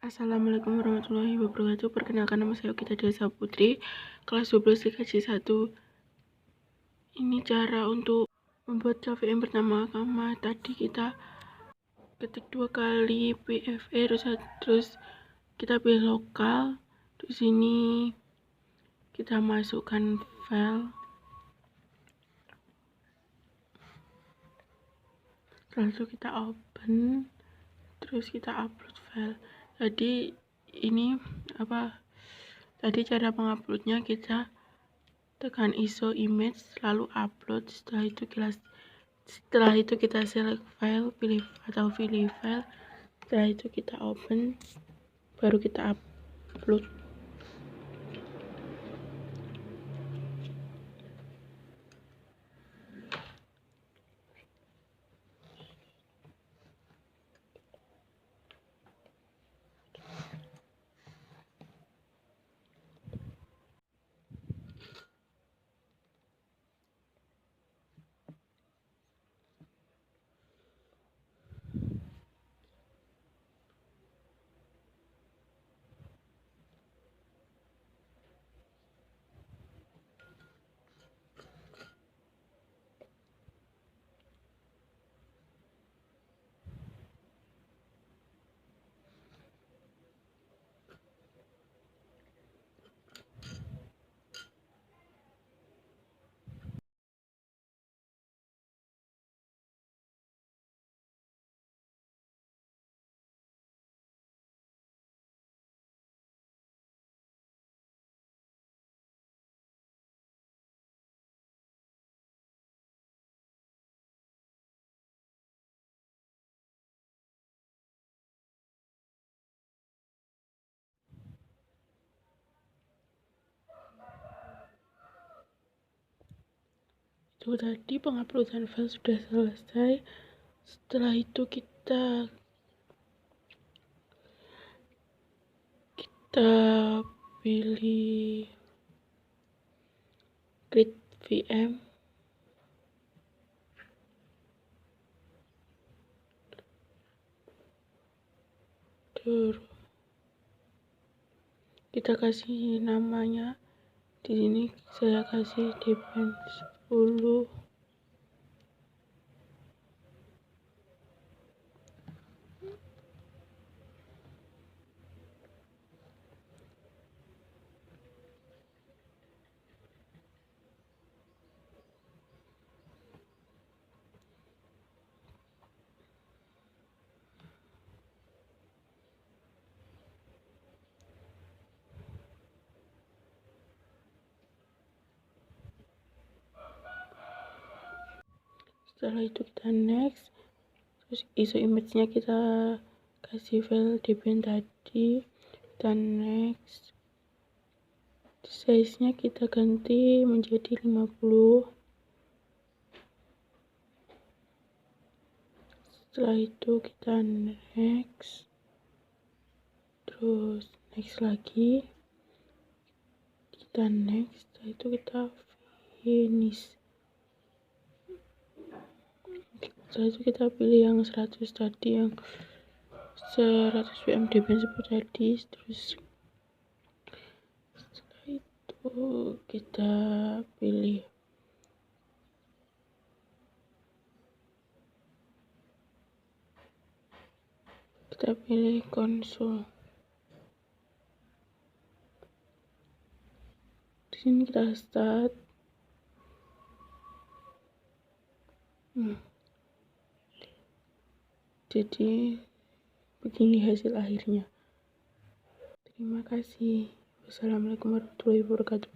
Assalamualaikum warahmatullahi wabarakatuh. Perkenalkan, nama saya Gita Desa Putri, kelas 12 IKJ 1. Ini cara untuk membuat KVM pertama. Tadi kita ketik 2 kali PFE, terus kita pilih lokal. Di sini kita masukkan file, lalu kita open, terus kita upload file. Jadi ini tadi cara menguploadnya, kita tekan ISO image lalu upload. Setelah itu kita select file, pilih file. Setelah itu kita open, baru kita upload. Itu tadi penguploadan file sudah selesai. Setelah itu kita pilih create VM, terus kita kasih namanya. Di sini saya kasih Debian 10. Setelah itu kita next, terus ISO image-nya kita kasih file Debian tadi, kita next. Size-nya kita ganti menjadi 50. Setelah itu kita next, terus next lagi, kita next. Setelah itu kita finish. Setelah itu kita pilih yang 100 tadi, yang 100 VM Debian 10 tadi. Terus setelah itu kita pilih konsol. Di sini kita start. Jadi begini hasil akhirnya. Terima kasih. Wassalamualaikum warahmatullahi wabarakatuh.